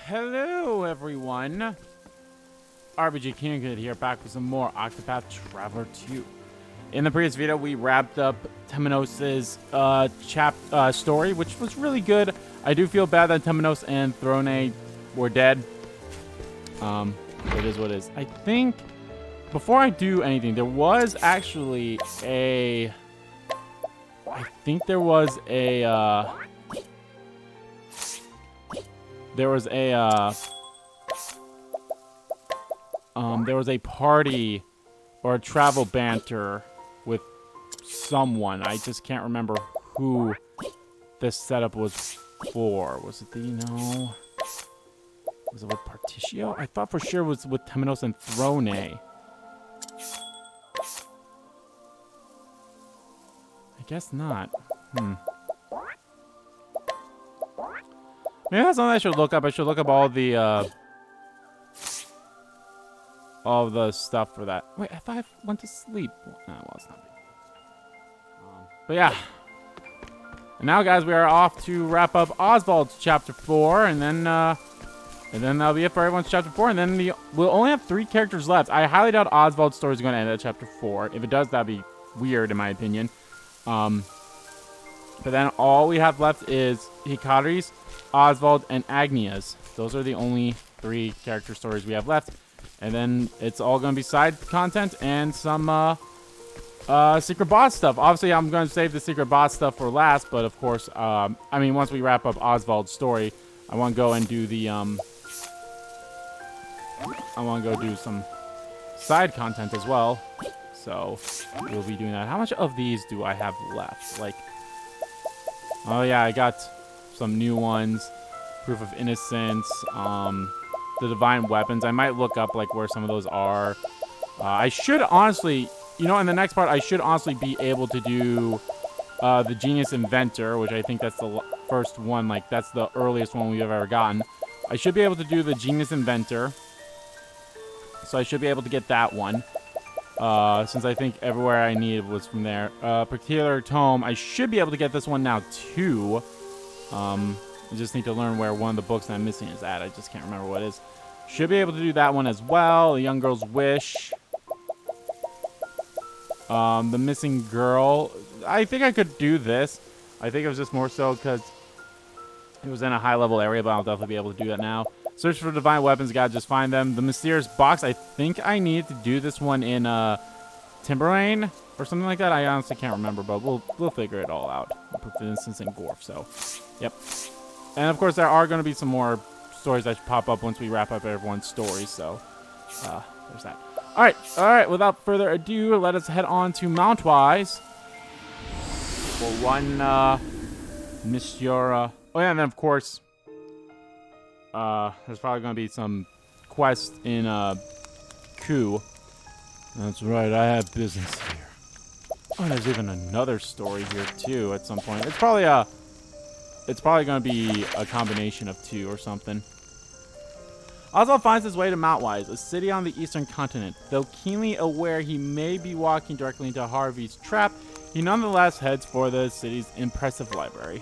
Hello, everyone. RBG King here, back with some more Octopath Traveler 2. In the previous video, we wrapped up Temenos' story, which was really good. I do feel bad that Temenos and Throne were dead. It is what it is. I think before I do anything, there was actually a. There was a party or a travel banter with someone. I just can't remember who this setup was for. Was it was it with Particio? I thought for sure it was with Temenos and Throne. I guess not. Maybe that's something I should look up. I should look up all the stuff for that. Wait, I thought I went to sleep. No, well, it's not. But yeah. And now, guys, we are off to wrap up Oswald's chapter 4, and then that'll be it for everyone's chapter 4. And then we'll only have 3 characters left. I highly doubt Oswald's story is going to end at chapter 4. If it does, that'd be weird, in my opinion. But then all we have left is Hikari's, Oswald, and Agnia's. Those are the only 3 character stories we have left. And then it's all going to be side content and some secret boss stuff. Obviously, I'm going to save the secret boss stuff for last, but of course, once we wrap up Oswald's story, I want to go and do the, I want to go do some side content as well. So, we'll be doing that. How much of these do I have left? Like, oh yeah, I got some new ones. Proof of Innocence, the Divine Weapons. I might look up, like, where some of those are. I should honestly, in the next part, I should honestly be able to do the Genius Inventor, which I think that's the first one. Like, that's the earliest one we've ever gotten. I should be able to do the Genius Inventor. So I should be able to get that one. Since I think everywhere I needed was from there. Particular Tome. I should be able to get this one now, too. I just need to learn where one of the books that I'm missing is at. I just can't remember what it is. Should be able to do that one as well. The Young Girl's Wish. The Missing Girl. I think I could do this. I think it was just more so because it was in a high-level area, but I'll definitely be able to do that now. Search for Divine Weapons. Gotta just find them. The Mysterious Box. I think I need to do this one in Timberlane or something like that. I honestly can't remember, but we'll figure it all out. For instance, in Gorf. So, yep. And of course, there are going to be some more stories that pop up once we wrap up everyone's stories. So, there's that. All right. Without further ado, let us head on to Mountwise for one Monsieur. Oh yeah, and then of course, there's probably going to be some quest in Ku. That's right. I have business here. Oh, there's even another story here too. At some point, it's probably going to be a combination of 2 or something. Oswald finds his way to Mountwise, a city on the eastern continent. Though keenly aware he may be walking directly into Harvey's trap, he nonetheless heads for the city's impressive library.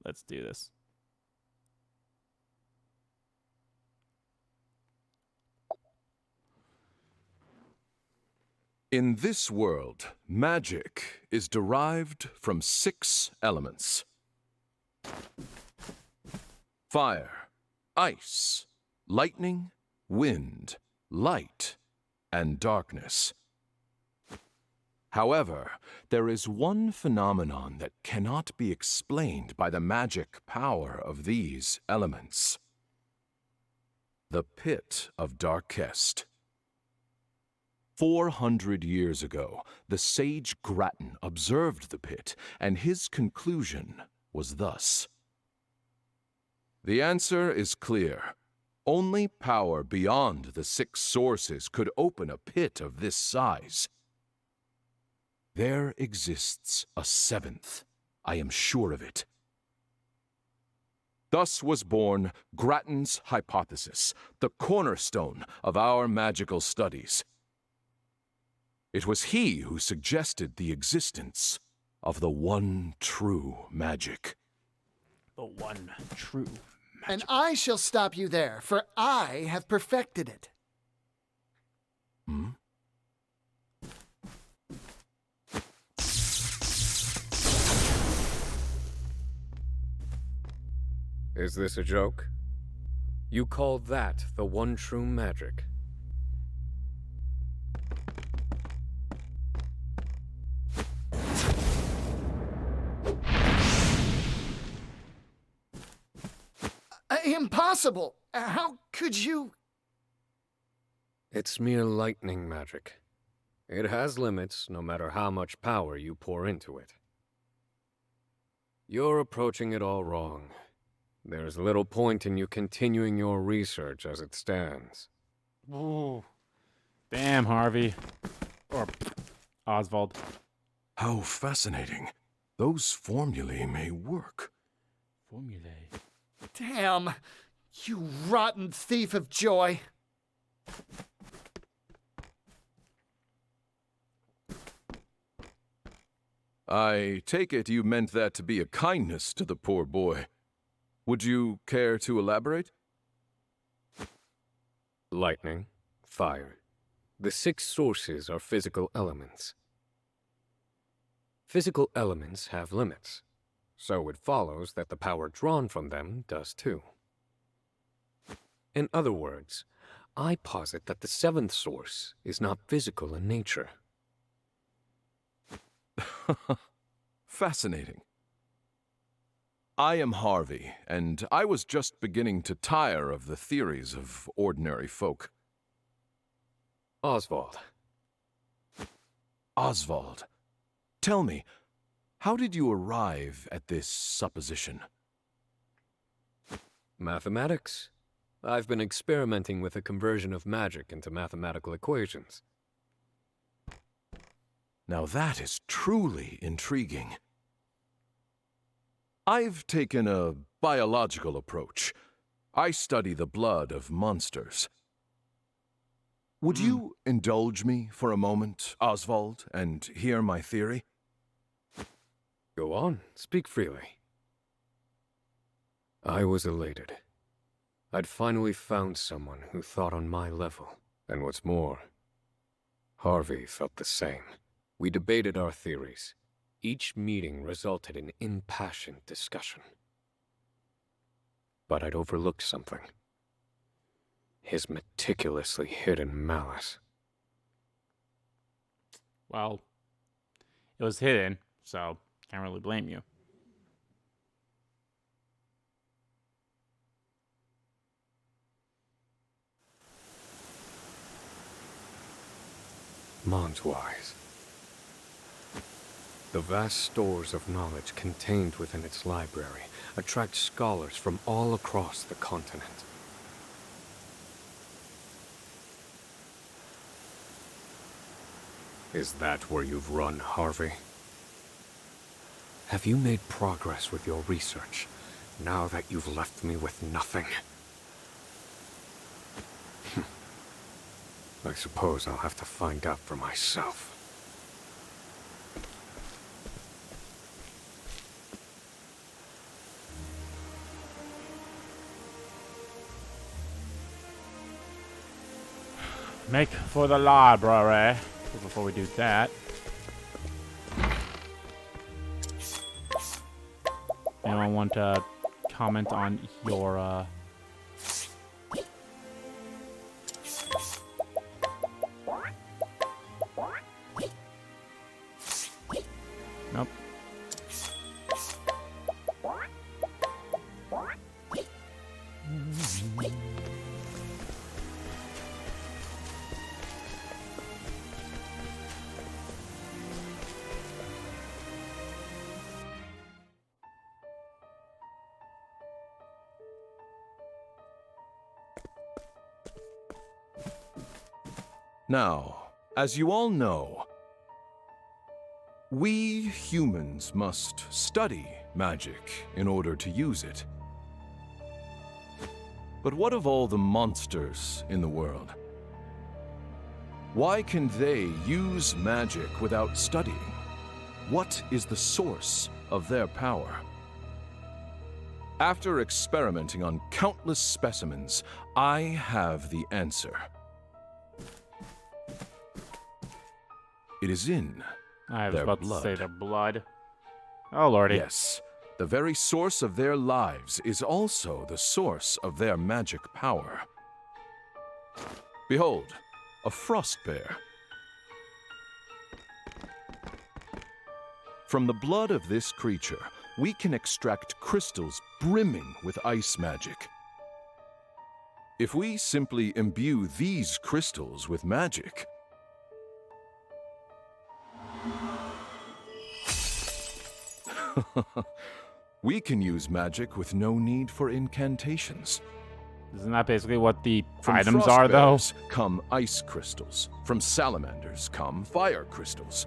Let's do this. In this world, magic is derived from 6 elements: fire, ice, lightning, wind, light, and darkness. However, there is one phenomenon that cannot be explained by the magic power of these elements: the Pit of Darkest. 400 years ago, the sage Grattan observed the pit, and his conclusion was thus: the answer is clear. Only power beyond the 6 sources could open a pit of this size. There exists a 7th, I am sure of it. Thus was born Grattan's hypothesis, the cornerstone of our magical studies. It was he who suggested the existence of the one true magic. The one true And magic. I shall stop you there, for I have perfected it. Hmm? Is this a joke? You call that the one true magic? Impossible! How could you? It's mere lightning magic. It has limits, no matter how much power you pour into it. You're approaching it all wrong. There's little point in you continuing your research as it stands. Ooh. Damn, Harvey. Or Oswald. How fascinating. Those formulae may work. Formulae. Damn! You rotten thief of joy! I take it you meant that to be a kindness to the poor boy. Would you care to elaborate? Lightning, fire. The 6 sources are physical elements. Physical elements have limits, so it follows that the power drawn from them does too. In other words, I posit that the 7th source is not physical in nature. Fascinating. I am Harvey, and I was just beginning to tire of the theories of ordinary folk. Oswald. Oswald, tell me, how did you arrive at this supposition? Mathematics. I've been experimenting with the conversion of magic into mathematical equations. Now that is truly intriguing. I've taken a biological approach. I study the blood of monsters. Would you indulge me for a moment, Oswald, and hear my theory? Go on, speak freely. I was elated. I'd finally found someone who thought on my level. And what's more, Harvey felt the same. We debated our theories. Each meeting resulted in impassioned discussion. But I'd overlooked something. His meticulously hidden malice. Well, it was hidden, so can't really blame you. Mondwise. The vast stores of knowledge contained within its library attract scholars from all across the continent. Is that where you've run, Harvey? Have you made progress with your research, now that you've left me with nothing? I suppose I'll have to find out for myself. Make for the library. But before we do that, anyone want to comment on your Nope. Now, as you all know, we humans must study magic in order to use it. But what of all the monsters in the world? Why can they use magic without studying? What is the source of their power? After experimenting on countless specimens, I have the answer. It is in I was their about blood. to say their blood. Oh, lordy. Yes, the very source of their lives is also the source of their magic power. Behold, a frost bear. From the blood of this creature, we can extract crystals brimming with ice magic. If we simply imbue these crystals with magic, we can use magic with no need for incantations. Isn't that basically what the From items frost are, though? bears come ice crystals. From salamanders come fire crystals.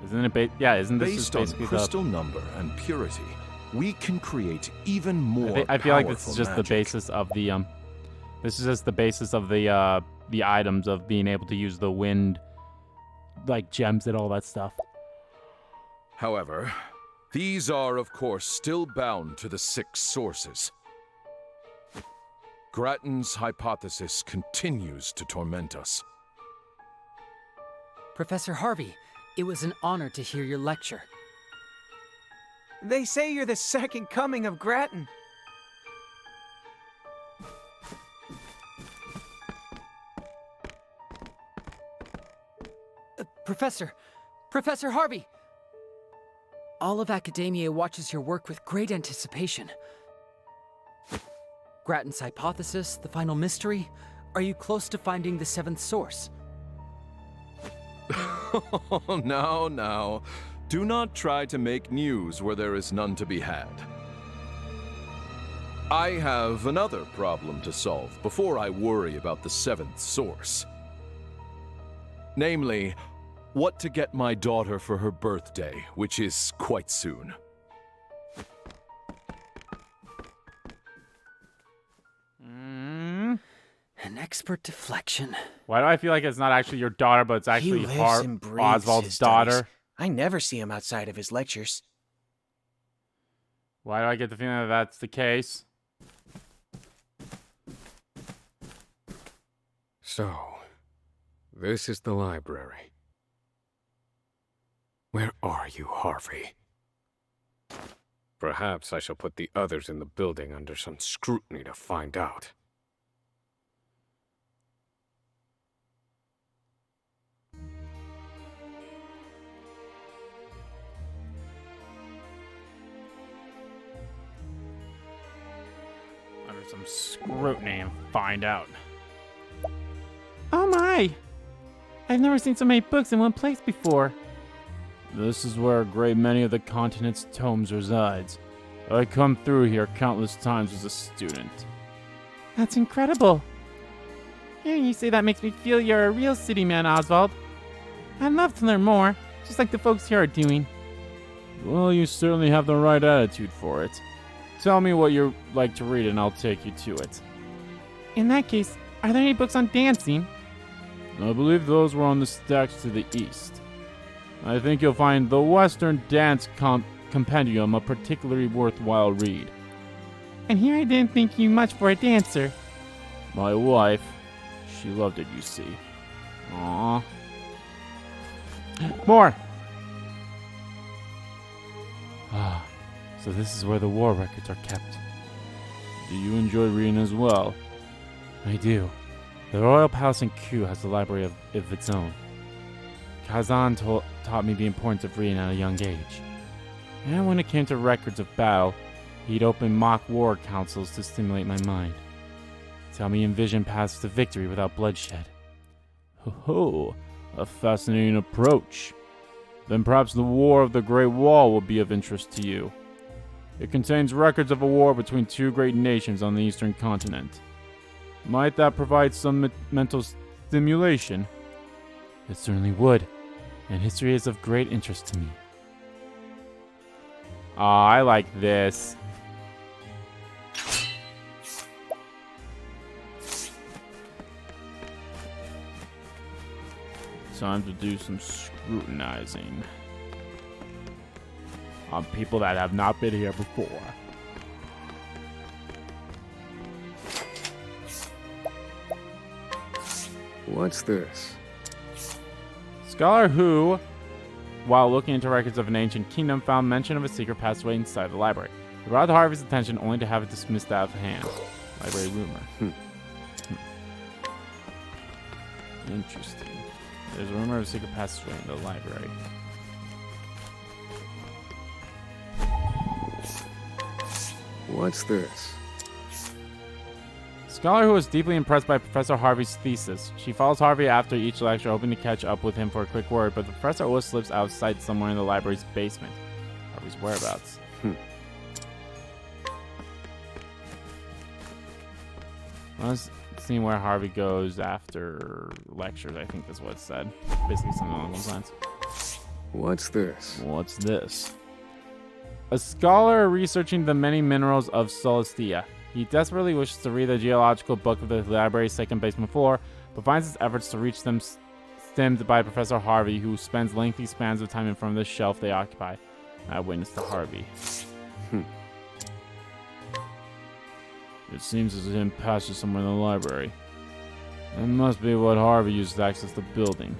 Isn't it? Isn't this just Based on basically crystal number and purity, we can create even more I feel like this is powerful just the magic. basis of the This is just the basis of the items of being able to use the wind, like gems and all that stuff. However, these are, of course, still bound to the 6 sources. Grattan's hypothesis continues to torment us. Professor Harvey, it was an honor to hear your lecture. They say you're the second coming of Grattan. Professor Harvey! All of academia watches your work with great anticipation. Grattan's hypothesis, the final mystery. Are you close to finding the 7th source? Now. Do not try to make news where there is none to be had. I have another problem to solve before I worry about the 7th source. Namely, what to get my daughter for her birthday, which is quite soon. An expert deflection. Why do I feel like it's not actually your daughter, but it's actually He lives and breathes Oswald's his daughter? studies. I never see him outside of his lectures. Why do I get the feeling that that's the case? So, this is the library. Where are you, Harvey? Perhaps I shall put the others in the building under some scrutiny to find out. Under some scrutiny and find out. Oh my! I've never seen so many books in one place before. This is where a great many of the continent's tomes resides. I come through here countless times as a student. That's incredible. Hearing you say that makes me feel you're a real city man, Oswald. I'd love to learn more, just like the folks here are doing. Well, you certainly have the right attitude for it. Tell me what you like to read and I'll take you to it. In that case, are there any books on dancing? I believe those were on the stacks to the east. I think you'll find the Western Dance Compendium a particularly worthwhile read. And here I didn't think you much for a dancer. My wife, she loved it, you see. Aww. More! Ah, so this is where the war records are kept. Do you enjoy reading as well? I do. The Royal Palace in Kew has a library of its own. Kazan taught me the importance of reading at a young age. And when it came to records of battle, he'd open mock war councils to stimulate my mind. Tell me envision paths to victory without bloodshed. Ho, a fascinating approach. Then perhaps the War of the Great Wall will be of interest to you. It contains records of a war between 2 great nations on the eastern continent. Might that provide some mental stimulation? It certainly would, and history is of great interest to me. Aw, I like this. Time to do some scrutinizing on people that have not been here before. What's this? Scholar who, while looking into records of an ancient kingdom, found mention of a secret passageway inside the library. It brought Harvey's attention only to have it dismissed out of hand. Library rumor. Interesting. There's a rumor of a secret passageway in the library. What's this? Scholar who was deeply impressed by Professor Harvey's thesis. She follows Harvey after each lecture, hoping to catch up with him for a quick word, but the professor always slips outside somewhere in the library's basement. Harvey's whereabouts. Let's see where Harvey goes after lectures, I think that's what it said. Basically something along those lines. What's this? What's this? A scholar researching the many minerals of Solistia. He desperately wishes to read the geological book of the library's second basement floor, but finds his efforts to reach them stemmed by Professor Harvey, who spends lengthy spans of time in front of the shelf they occupy. I witnessed to Harvey. It seems as if him passage somewhere in the library. It must be what Harvey used to access the building.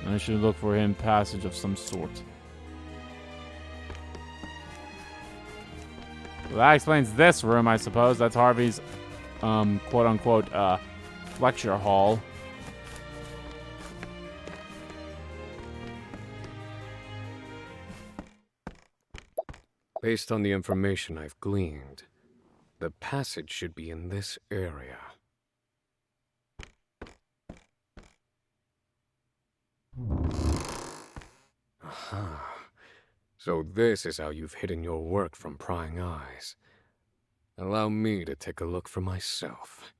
I should look for him passage of some sort. Well, that explains this room, I suppose. That's Harvey's, quote-unquote, lecture hall. Based on the information I've gleaned, the passage should be in this area. Aha. So this is how you've hidden your work from prying eyes. Allow me to take a look for myself.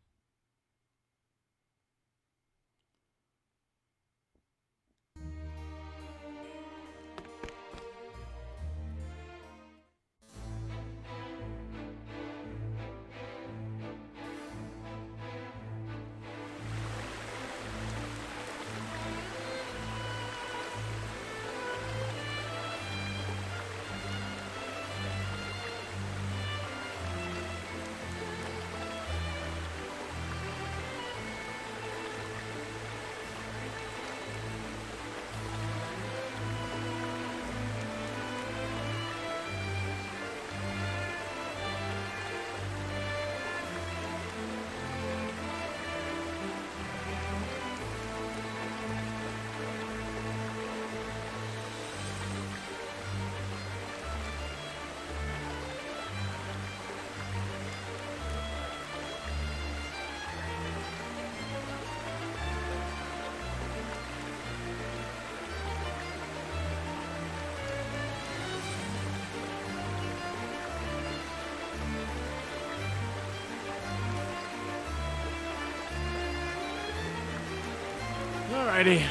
Alrighty.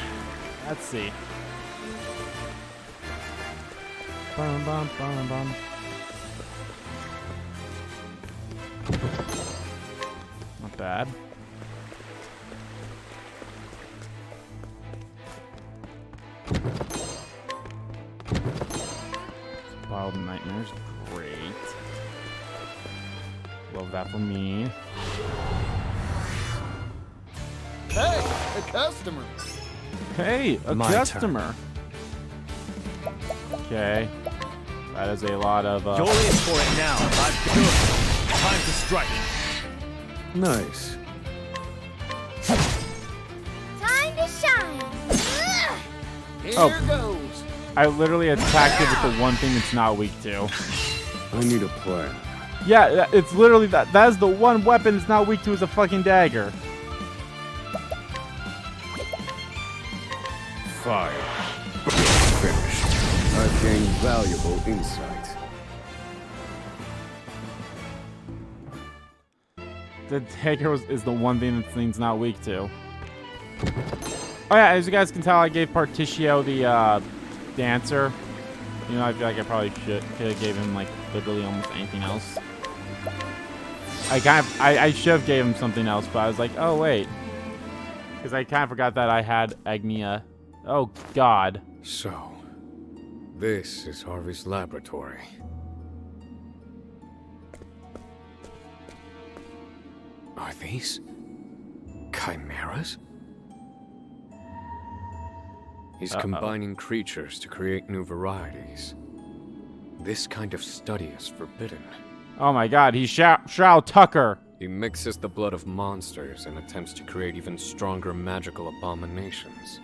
Let's see. Bum, bum, bum, bum. Not bad. Wild Nightmares. Great. Love that for me. Hey, a customer. Hey, a My customer. Okay. That is a lot of, You're in for it now. I've good. Time to strike. Nice. Time to shine. Ugh. Here Oh. goes. I literally attacked it with the one thing it's not weak to. I need a plan. Yeah, it's literally that. That is the one weapon it's not weak to is a fucking dagger. Fire. Finished. I've gained valuable insight. The dagger is the one thing that thing's not weak to. Oh yeah, as you guys can tell, I gave Particio the dancer. You know, I feel like I probably could have gave him like literally almost anything else. I should have gave him something else, but I was like, oh wait, because I kind of forgot that I had Agnia. Oh God. So, this is Harvey's laboratory. Are these chimeras? He's Uh-oh. combining creatures to create new varieties. This kind of study is forbidden. Oh my god, he's Shao Tucker. He mixes the blood of monsters and attempts to create even stronger magical abominations.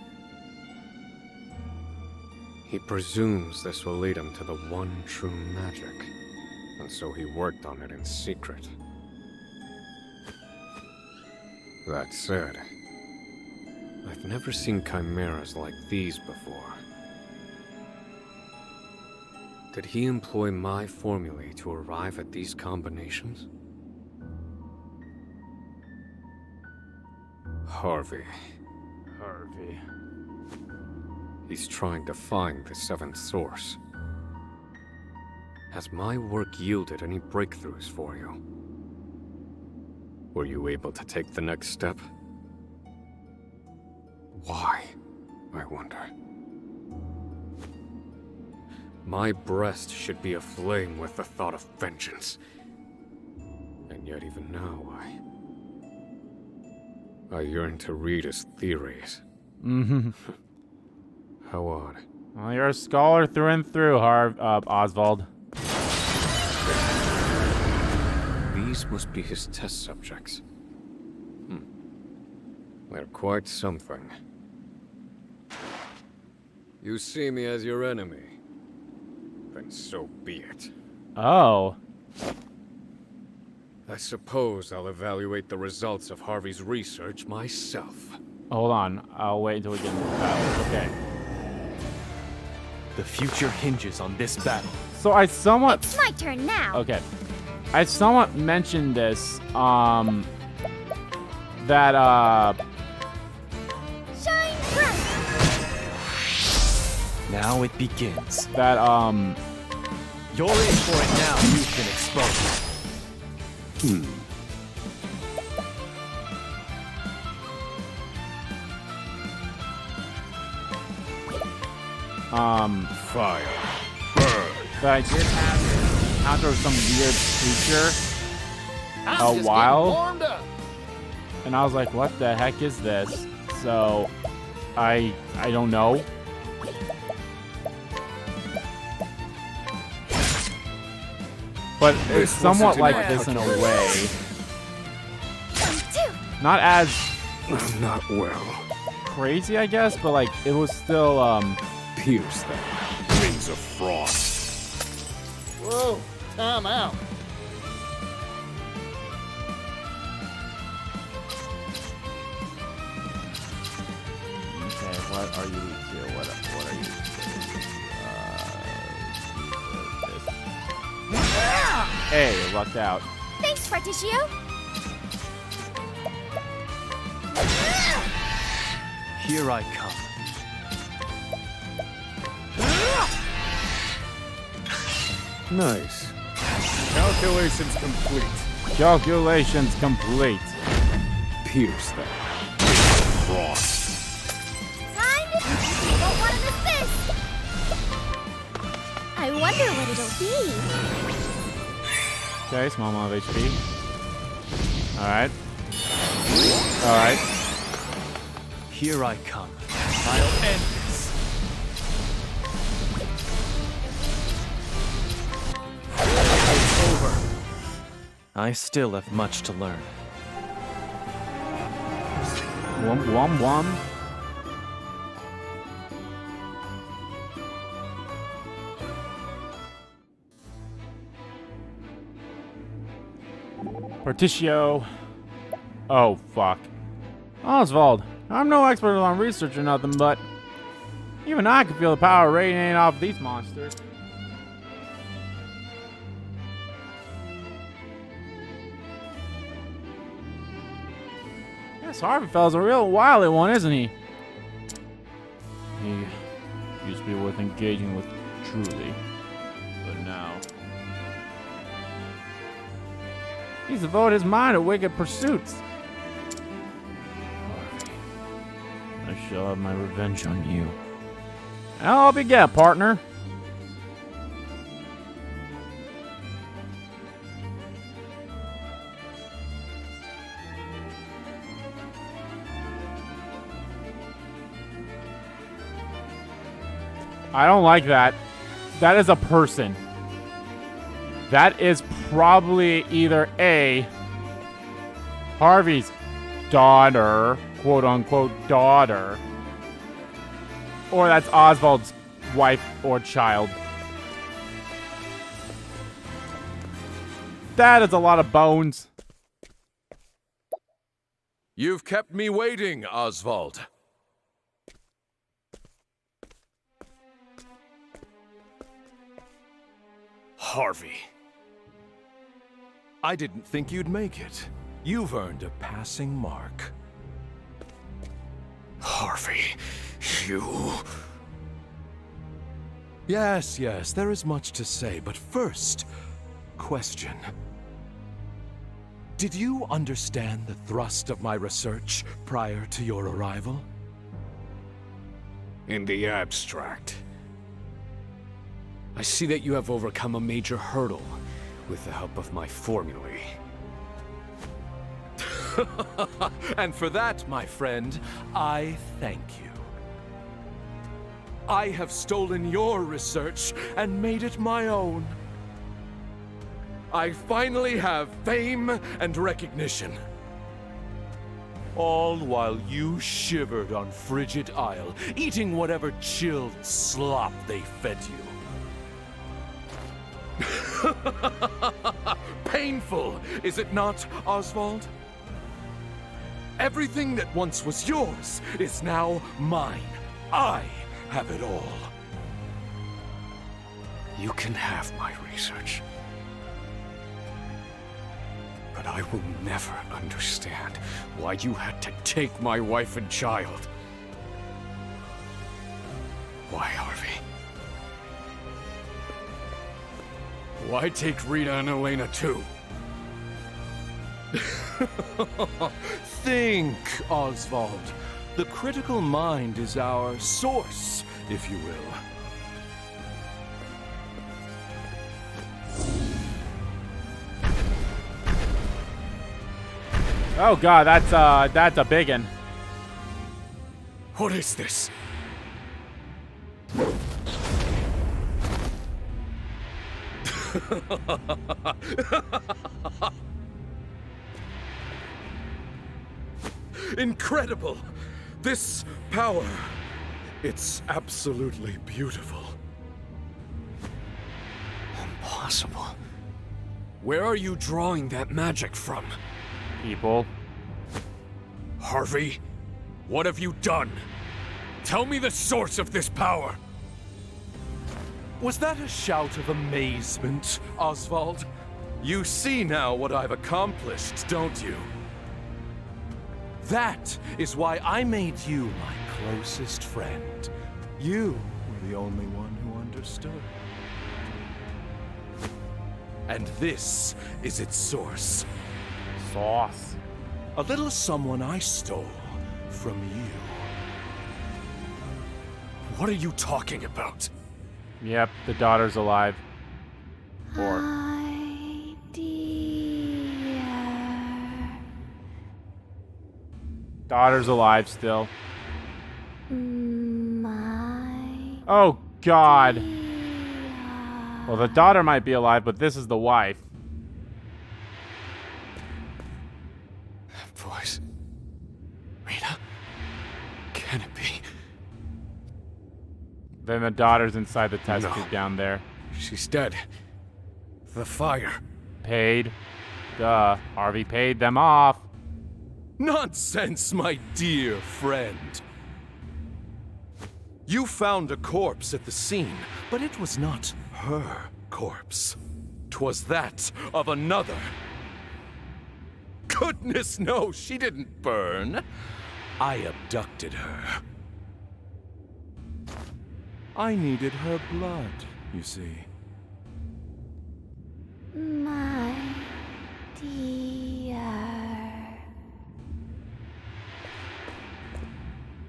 He presumes this will lead him to the one true magic, and so he worked on it in secret. That said, I've never seen chimeras like these before. Did he employ my formulae to arrive at these combinations? Harvey. He's trying to find the seventh source. Has my work yielded any breakthroughs for you? Were you able to take the next step? Why, I wonder? My breast should be aflame with the thought of vengeance. And yet even now, I yearn to read his theories. Mm-hmm. How odd. Well, you're a scholar through and through, Oswald. These must be his test subjects. They're quite something. You see me as your enemy. Then so be it. Oh. I suppose I'll evaluate the results of Harvey's research myself. Hold on. I'll wait until we get into the battle. Okay. The future hinges on this battle. So I somewhat... It's my turn now. Okay. I somewhat mentioned this, that, Shine bright. Now it begins. that, You're in for it now. You've been exposed. Fire. that I did have an encounter with some weird creature a while, Warmed up. and I was like, what the heck is this? So, I don't know. But it's somewhat like this in a way. Two. Not as I'm not well. crazy, I guess, but like it was still Pierce them. Rings of frost. Whoa, time out. okay, what are you weak to? What are you weak to? This. Hey, you lucked out. Thanks, Particio. Here I come. Nice. Calculations complete. Calculations complete. Pierce them. Frost. Time to... Don't want to miss this. I wonder what it'll be. Okay, small amount of HP. Alright. Alright. Here I come. I'll end this. It's over. I still have much to learn. Wum wum wum. Particio. Oh, fuck. Oswald, I'm no expert on research or nothing, but even I can feel the power radiating off these monsters. Yes, Harvey fella's a real wily one, isn't he? He used to be worth engaging with, truly. But now... he's devoted his mind to wicked pursuits. Harvey, I shall have my revenge on you. I'll be get, partner. I don't like that. That is a person. That is probably either A, Harvey's daughter, quote unquote daughter, or that's Oswald's wife or child. That is a lot of bones. You've kept me waiting, Oswald. Harvey. I didn't think you'd make it. You've earned a passing mark. Harvey, you... Yes, there is much to say, but first, question. Did you understand the thrust of my research prior to your arrival? In the abstract, I see that you have overcome a major hurdle with the help of my formulae. And for that, my friend, I thank you. I have stolen your research and made it my own. I finally have fame and recognition. All while you shivered on Frigid Isle, eating whatever chilled slop they fed you. Painful, is it not, Oswald? Everything that once was yours is now mine. I have it all. You can have my research. But I will never understand why you had to take my wife and child. Why, Harvey? Why take Rita and Elena too? Think, Oswald. The critical mind is our source, if you will. Oh god, that's a biggin. What is this? Incredible! This power, it's absolutely beautiful. Impossible. Where are you drawing that magic from? People. Harvey, what have you done? Tell me the source of this power! Was that a shout of amazement, Oswald? You see now what I've accomplished, don't you? That is why I made you my closest friend. You were the only one who understood. And this is its source. Sauce. A little someone I stole from you. What are you talking about? Yep, the daughter's alive. Or My dear. daughter's alive still. My Oh god. dear. Well, the daughter might be alive, but this is the wife. That voice. Rita? Can it be? Then the daughter's inside the test No. tube down there. She's dead. The fire. Paid. Duh. Harvey paid them off. Nonsense, my dear friend. You found a corpse at the scene, but it was not her corpse. 'Twas that of another. Goodness knows she didn't burn. I abducted her. I needed her blood, you see. My dear.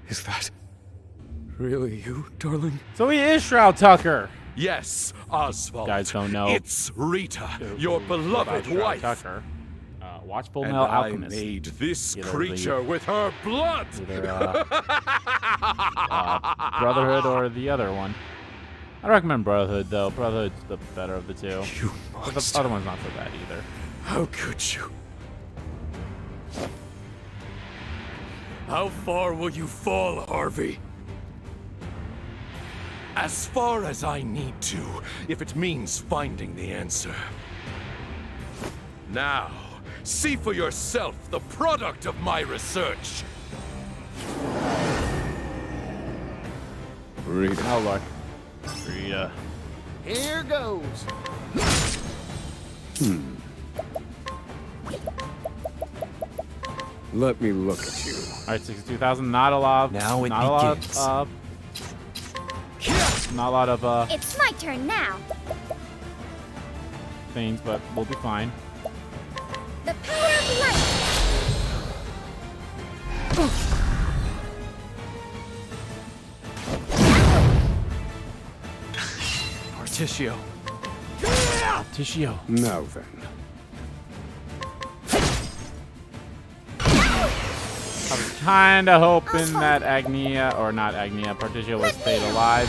Is that really you, darling? So he is Shroud Tucker. Yes, Oswald. Guys don't know. It's Rita, your beloved Shroud wife. Tucker. Watch Full And Metal I Alchemist. made this Either creature with her blood. Either Brotherhood or the other one. I recommend Brotherhood, though. Brotherhood's the better of the two. You But the monster. other one's not so bad either. How could you? How far will you fall, Harvey? As far as I need to, if it means finding the answer. Now, see for yourself the product of my research. Read No luck. Rita. Here goes. Let me look at you. Alright, 62,000. Not a lot. Now it not begins. Not a lot of It's my turn now. things, but we'll be fine. The power of light. Partitio. Tishio. Now then. I was kind of hoping that Agnia, or not Agnia, Partitio would stay alive.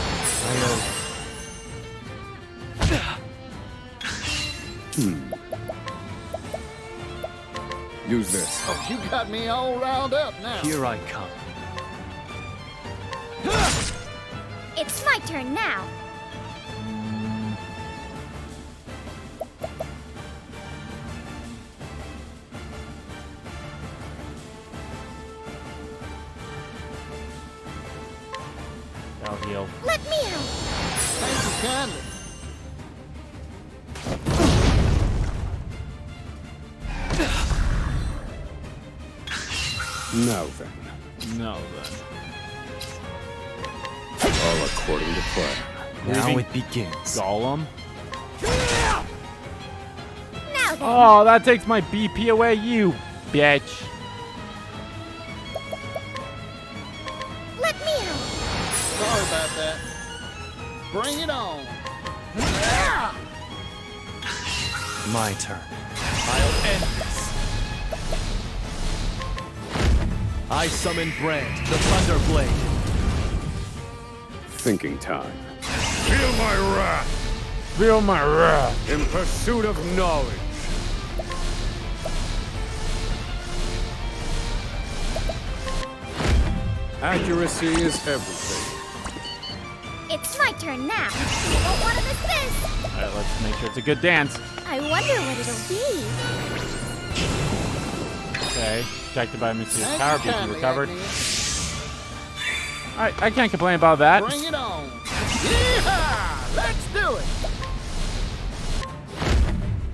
Use this. Oh, you got me all riled up now. Here I come. It's my turn now. I'll heal. Let me out. Thank you kindly. Now then. No, then. All according to plan. Now Leaving it begins. Gollum. Now then. Oh, that takes my BP away, you bitch. Let me out. Sorry about that. Bring it on. My turn. I'll end this. I summon Brand, the Thunder Blade. Thinking time. Feel my wrath! Feel my wrath. In pursuit of knowledge. Accuracy is everything. It's my turn now. You won't want to miss this. Alright, let's make sure it's a good dance. I wonder what it'll be. Okay. Protected by Mysterious Thank Power, you BP kindly, recovered. Agnes. Alright, I can't complain about that. Bring it on. Yeehaw! Let's do it.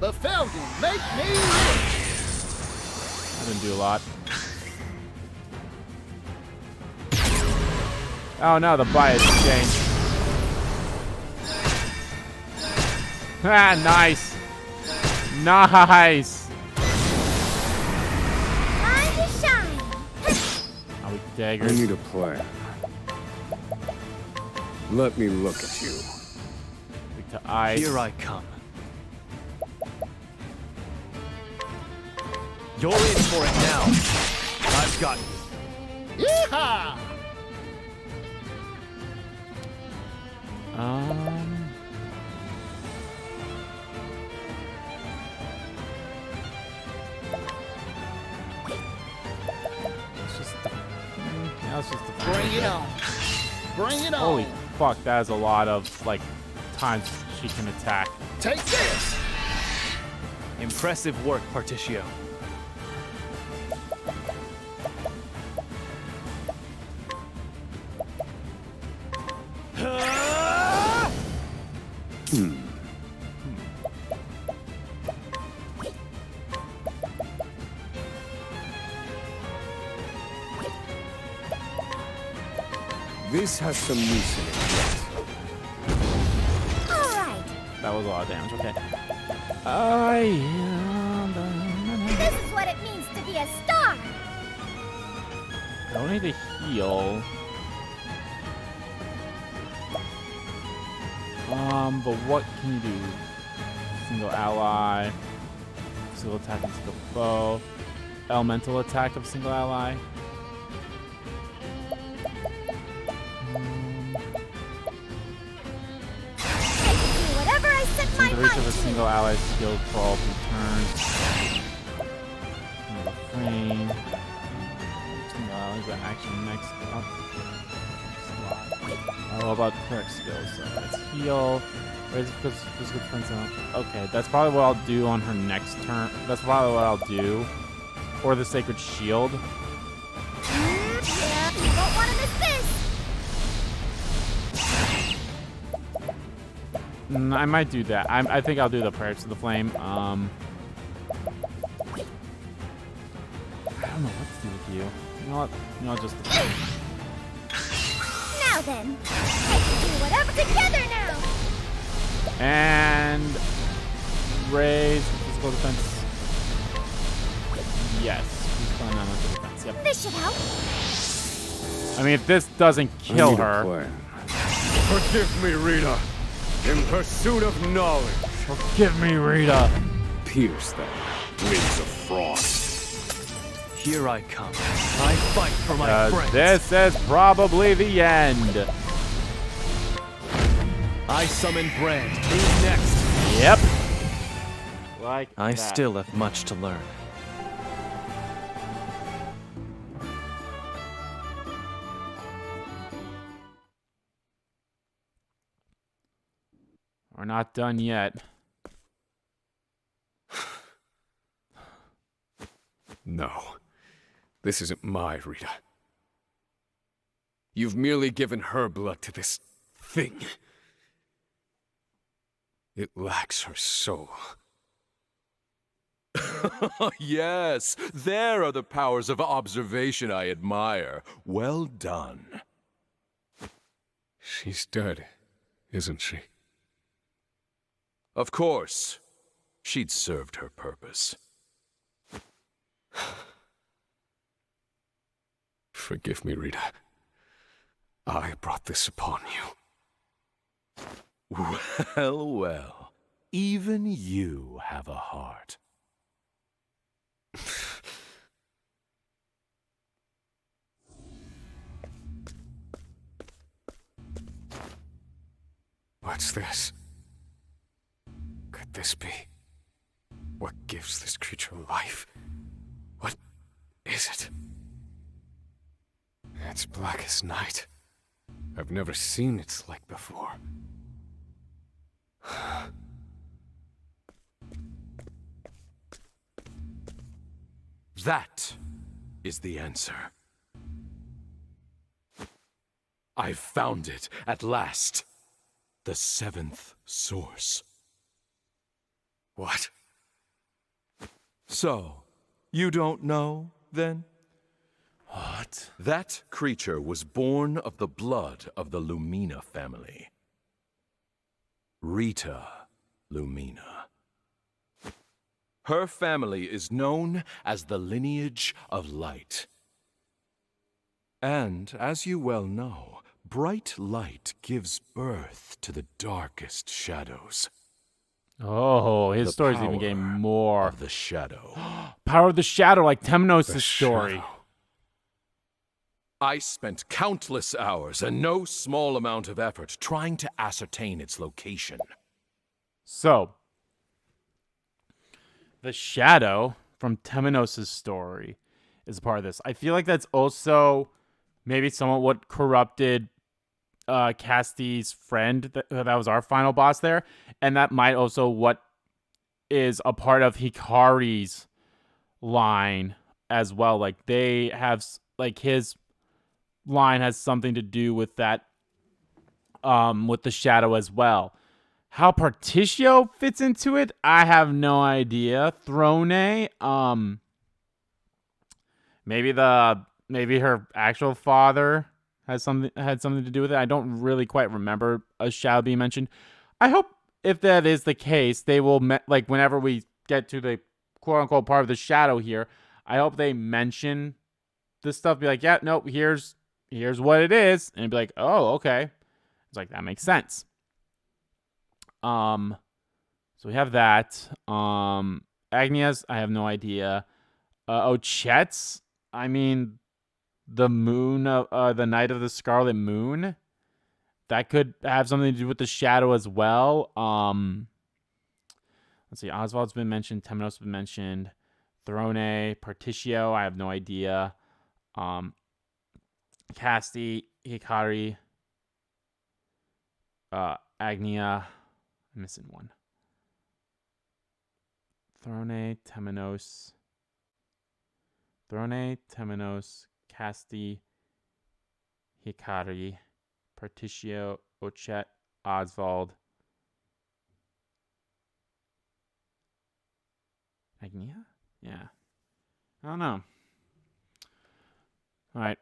The Falcon, make me rich. I didn't do a lot. Oh no, the bias changed. Ah, nice. Nice. Time to shine. Are we I daggers? need a plan. Let me look at you. Weak to ice. Here I come. You're in for it now. I've got you. Yeehaw! Let's just. Yeah, let's just. Bring it on. Bring it on. Holy fuck, that is a lot of like times she can attack. Take this. Impressive work, Partitio. This has some use in it. All right. That was a lot of damage. Okay. I am. This is what it means to be a star. I don't need to heal. But what can you do? Single ally, single attack and single foe, elemental attack of single ally. my of a turn. single ally skill for all 2 turns. Refrain. Single allies are action next up. Slot. What about cleric skills? So that's heal. Raise physical defense. Okay, that's probably what I'll do on her next turn. That's probably what I'll do. Or the Sacred Shield. Yeah, you won't want to miss this. I might do that. I think I'll do the Prayers to the Flame. I don't know what to do with you. You know what? Just... Now then, I can do whatever together now. And... raise physical defense. Yes. He's going on with the defense. Yep. This should help. I mean, if this doesn't kill her... Forgive me, Rita. In pursuit of knowledge. Forgive me, Rita. Pierce them. Wings of frost. Here I come. I fight for my friends. This is probably the end. I summon Brand. Who's next? Yep. Like I that. still have much to learn. We're not done yet. No. This isn't my Rita. You've merely given her blood to this thing. It lacks her soul. Yes, there are the powers of observation I admire. Well done. She's dead, isn't she? Of course. She'd served her purpose. Forgive me, Rita. I brought this upon you. Well, well. Even you have a heart. What's this? Could this be? What gives this creature life? What is it? It's black as night. I've never seen its like before. That is the answer. I've found it at last. The 7th source. What? So, you don't know, then? What? That creature was born of the blood of the Lumina family. Rita Lumina. Her family is known as the lineage of light. And, as you well know, bright light gives birth to the darkest shadows. Oh, his The story's even power getting more. Of the shadow. Power of the Shadow, like Temnos' The story. shadow. I spent countless hours and no small amount of effort trying to ascertain its location. So, the Shadow from Temenos' story is a part of this. I feel like that's also maybe somewhat what corrupted Casty's friend. That was our final boss there. And that might also what is a part of Hikari's line as well. Like, they have, like, his line has something to do with that, with the Shadow as well. How Particio fits into it, I have no idea. Throne, maybe her actual father had something to do with it. I don't really quite remember a Shadow being mentioned. I hope if that is the case, they will like whenever we get to the quote unquote part of the Shadow here, I hope they mention this stuff. Be like, yeah, nope, here's what it is, and be like, oh, okay. It's like that makes sense. So we have that. Agnias, I have no idea. Chet's, I mean, the moon, the night of the Scarlet Moon. That could have something to do with the Shadow as well. Let's see. Oswald's been mentioned. Temenos has been mentioned. Throne, Particio, I have no idea. Casti, Hikari, Agnia. I'm missing one. Throne, Temenos, Casti, Hikari, Particio, Ochet, Oswald, Agnia? Yeah. I don't know. All right.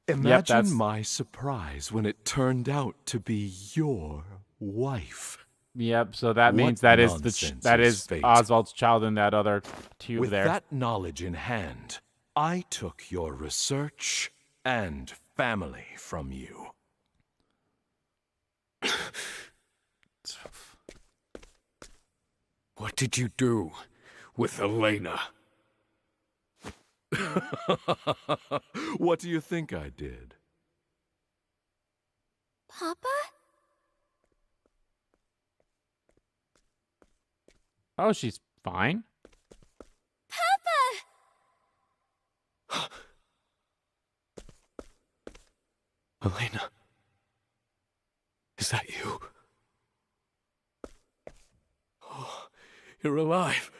Imagine that's- my surprise when it turned out to be your wife. Yep, so that What means that is nonsense that is is fate? Oswald's child in that other tube With there. that knowledge in hand, I took your research and family from you. What did you do with Elena? What do you think I did? Papa? Oh, she's fine. Papa! Elena, is that you? Oh, you're alive.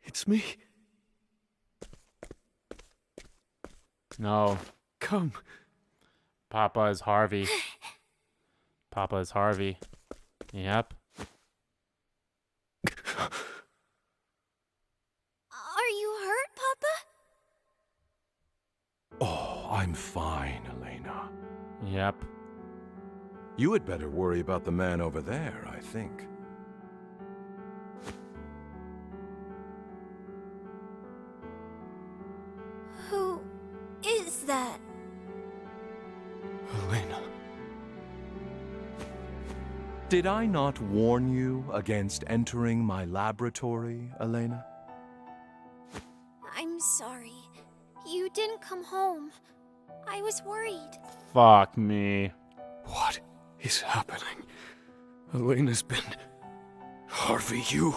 It's me. No. Come. Papa is Harvey. Papa is Harvey. Yep. Are you hurt, Papa? Oh, I'm fine, Elena. Yep. You had better worry about the man over there, I think. Who is that? Elena. Did I not warn you against entering my laboratory, Elena? I'm sorry. You didn't come home. I was worried. Fuck me. What is happening? Elena's been... Harvey, you...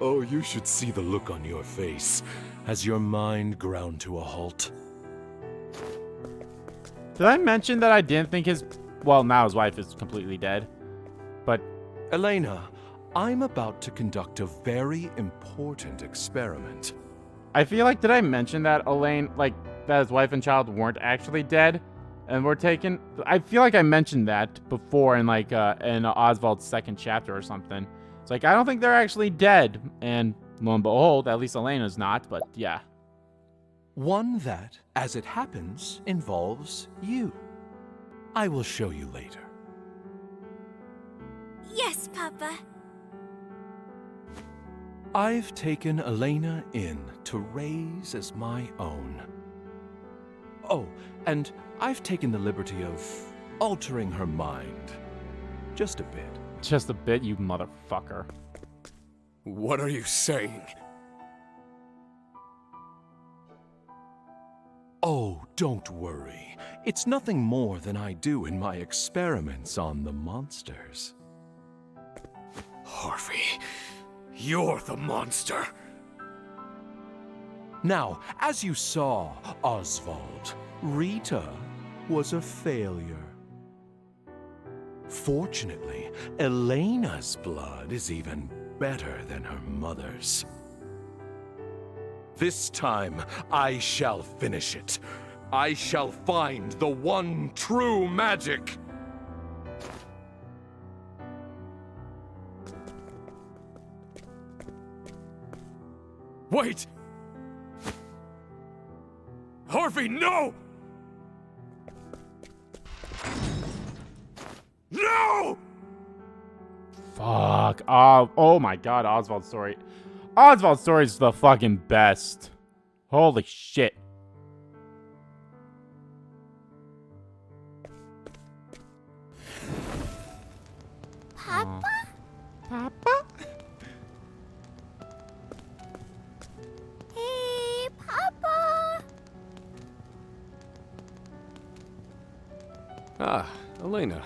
Oh, you should see the look on your face as your mind ground to a halt. Did I mention that I didn't think his... Well, now his wife is completely dead. But... Elena, I'm about to conduct a very important experiment. I feel like, did I mention that Elaine, like, that his wife and child weren't actually dead? And were taken... I feel like I mentioned that before in, like, in Oswald's second chapter or something. It's like, I don't think they're actually dead. And lo and behold, at least Elena's not, but yeah. One that, as it happens, involves you. I will show you later. Yes, Papa. I've taken Elena in to raise as my own. Oh, and I've taken the liberty of altering her mind. Just a bit. Just a bit, you motherfucker. What are you saying? Oh, don't worry. It's nothing more than I do in my experiments on the monsters. Harvey, you're the monster. Now, as you saw, Oswald, Rita was a failure. Fortunately, Elena's blood is even better than her mother's. This time, I shall finish it. I shall find the one true magic. Wait! Harvey, no! No! Fuck. Oh my god, Oswald's story. Oswald's story is the fucking best. Holy shit. Papa? Papa? Hey, Papa! Ah, Elena.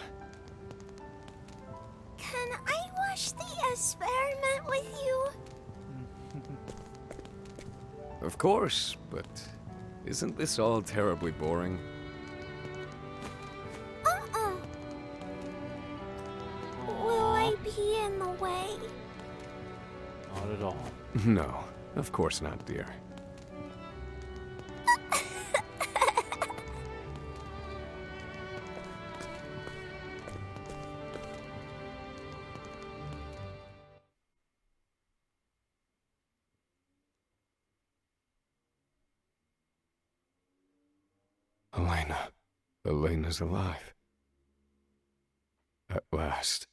Can I watch the experiment with you? Of course, but isn't this all terribly boring? Uh-uh. Will I be in the way? Not at all. No, of course not, dear. Elena. Elena's alive. At last,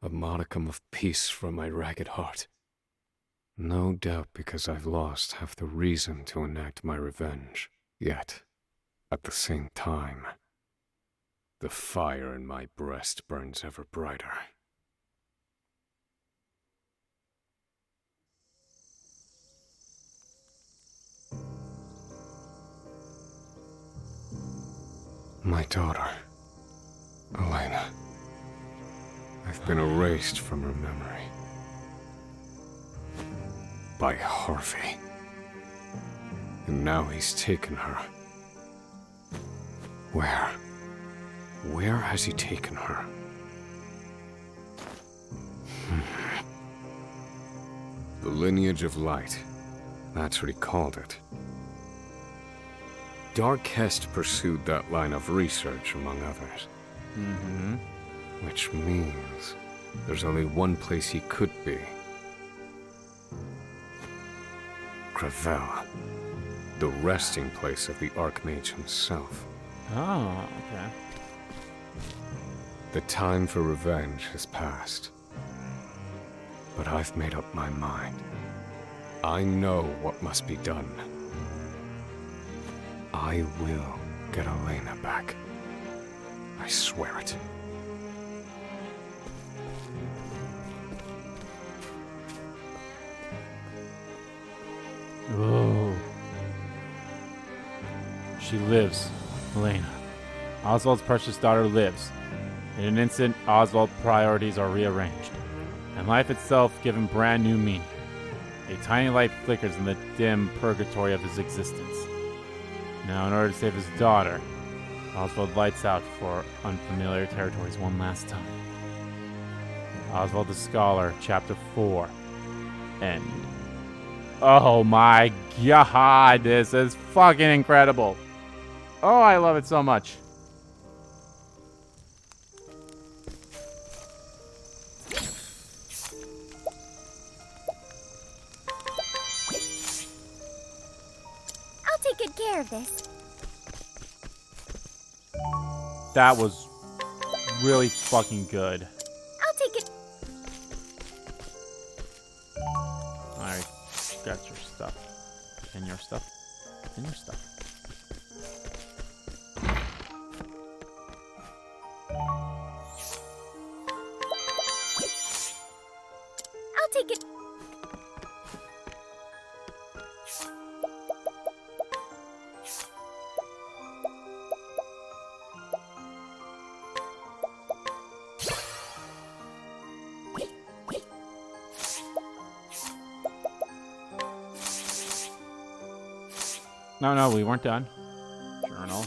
a modicum of peace from my ragged heart. No doubt because I've lost half the reason to enact my revenge. Yet, at the same time, the fire in my breast burns ever brighter. My daughter, Elena. I've been erased from her memory. By Harvey. And now he's taken her. Where? Where has he taken her? The lineage of light. That's what he called it. Darkest pursued that line of research, among others. Mm-hmm. Which means there's only one place he could be. Gravel. The resting place of the Archmage himself. Oh, okay. The time for revenge has passed. But I've made up my mind. I know what must be done. I will get Elena back. I swear it. Oh. She lives, Elena. Oswald's precious daughter lives. In an instant, Oswald's priorities are rearranged, and life itself given brand new meaning. A tiny light flickers in the dim purgatory of his existence. Now, in order to save his daughter, Oswald lights out for unfamiliar territories one last time. Oswald the Scholar, Chapter 4. End. Oh my god, this is fucking incredible. Oh, I love it so much. I'll take good care of this. That was really fucking good. I'll take it. Alright, got your stuff. And your stuff. And your stuff. I'll take it. No, we weren't done. Journal.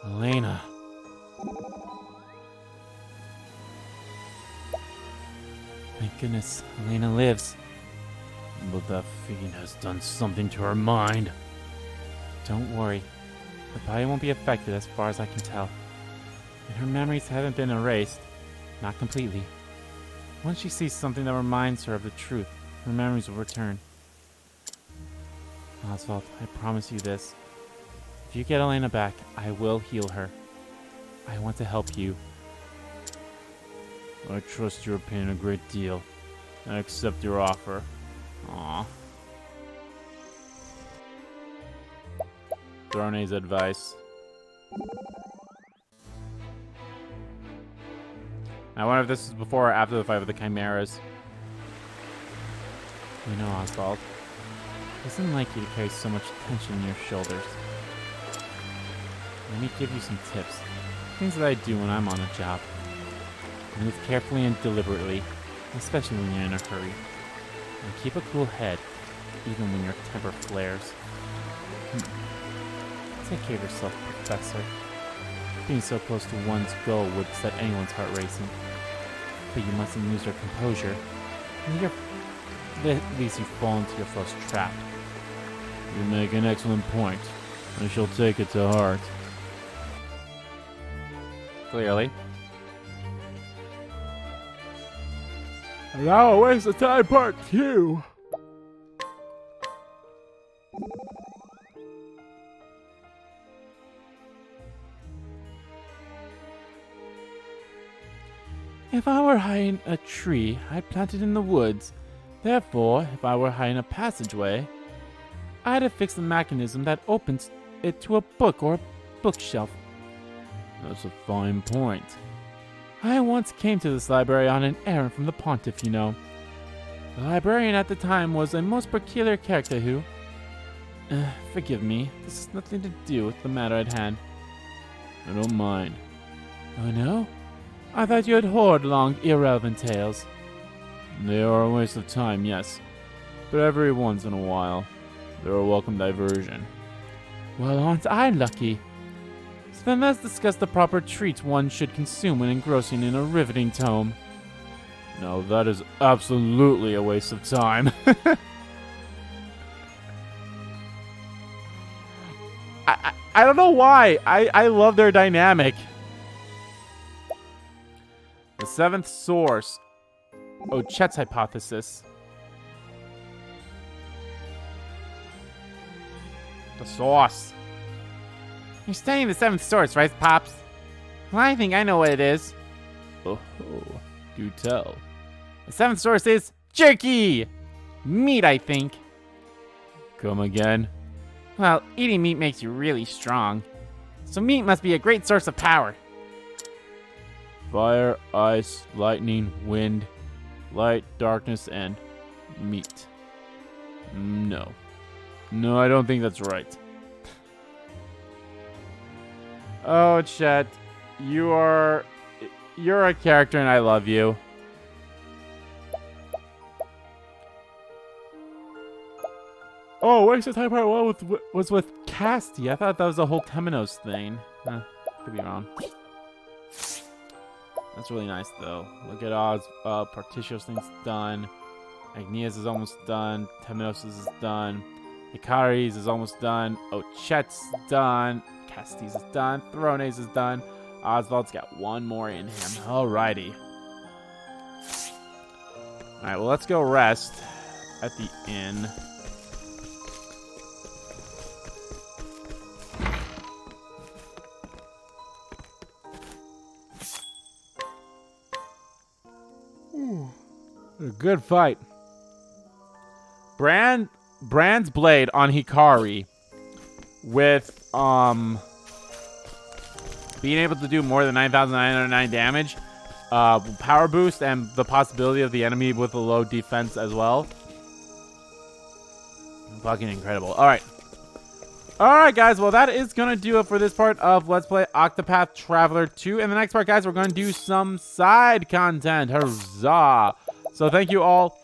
Elena. Thank goodness, Elena lives. But the fiend has done something to her mind. Don't worry. Her body won't be affected as far as I can tell. And her memories haven't been erased. Not completely. Once she sees something that reminds her of the truth, her memories will return. Oswald, I promise you this. If you get Elena back, I will heal her. I want to help you. I trust your opinion a great deal. I accept your offer. Aww. Throne's advice. I wonder if this is before or after the fight with the Chimeras. You know, Oswald. Doesn't like you to carry so much tension in your shoulders. Let me give you some tips. Things that I do when I'm on a job. Move carefully and deliberately, especially when you're in a hurry. And keep a cool head, even when your temper flares. Take care of yourself, Professor. Being so close to one's goal would set anyone's heart racing. But you mustn't lose your composure. At least you fall into your first trap. You make an excellent point. I shall take it to heart. Clearly. And now, waste of time part 2. If I were high in a tree, I'd plant it in the woods. Therefore, if I were high in a passageway, I'd affix the mechanism that opens it to a book or a bookshelf. That's a fine point. I once came to this library on an errand from the Pontiff, you know. The librarian at the time was a most peculiar character who... forgive me, this has nothing to do with the matter at hand. I don't mind. Oh no? I thought you had hoard long, irrelevant tales. They are a waste of time, yes. But every once in a while, they're a welcome diversion. Well, aren't I lucky? So then let's discuss the proper treats one should consume when engrossing in a riveting tome. Now that is absolutely a waste of time. I don't know why. I love their dynamic. The seventh source. Oh, Chet's hypothesis. The source. You're studying the seventh source, right, Pops? Well, I think I know what it is. Oh, do tell. The seventh source is jerky! Meat, I think. Come again? Well, eating meat makes you really strong. So meat must be a great source of power. Fire, ice, lightning, wind, light, darkness, and meat. No. No, I don't think that's right. Oh, Chet. You're a character and I love you. Oh, wait, so Type Part 1 was with Casty. I thought that was the whole Temenos thing. Could be wrong. That's really nice, though. Look at Oz. Partitios thing's done. Agnias is almost done. Temenos is done. Ikari's is almost done. Ochet's done. Castis is done. Thrones is done. Oswald's got one more in him. Alrighty. Alright, well, let's go rest at the inn. A good fight. Brand's blade on Hikari with being able to do more than 9,909 damage, power boost, and the possibility of the enemy with a low defense as well. Fucking incredible. Alright, guys. Well, that is going to do it for this part of Let's Play Octopath Traveler 2. In the next part, guys, we're going to do some side content. Huzzah! So thank you all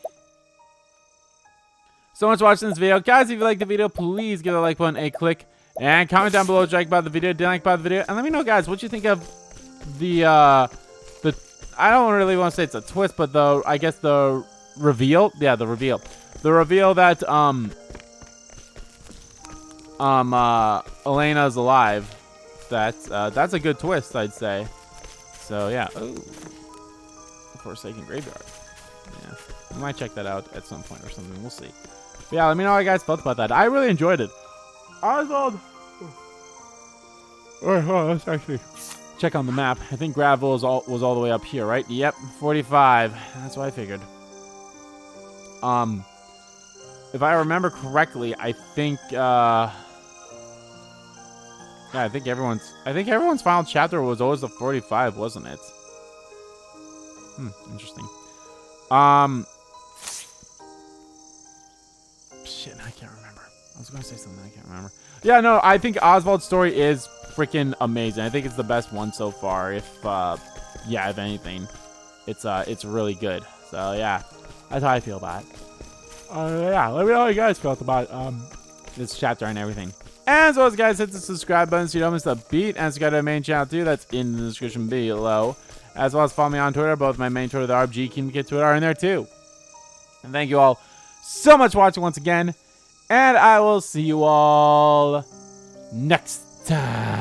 so much for watching this video. Guys, if you liked the video, please give the like button a click. And comment down below, like about the video, didn't like about the video. And let me know, guys, what you think of the I don't really want to say it's a twist, but I guess the reveal. Yeah, the reveal. The reveal that, Elena's alive. That's a good twist, I'd say. So, yeah. Ooh. Forsaken Graveyard. Yeah. We might check that out at some point or something. We'll see. But yeah, let me know how you guys felt about that. I really enjoyed it. Oswald. Let's actually check on the map. I think Gravel was all the way up here, right? Yep, 45. That's what I figured. If I remember correctly, I think yeah, I think everyone's final chapter was always the 45, wasn't it? Interesting. shit, I can't remember. I was gonna say something I can't remember. Yeah, no, I think Oswald's story is freaking amazing. I think it's the best one so far. If anything, it's really good. So yeah, that's how I feel about it. Yeah, let me know how you guys felt about this chapter and everything. And as always, guys, hit the subscribe button so you don't miss a beat. And subscribe to the main channel too. That's in the description below. As well as follow me on Twitter. Both my main Twitter, the RBG Kingdom Kid Twitter, are in there too. And thank you all so much for watching once again. And I will see you all next time.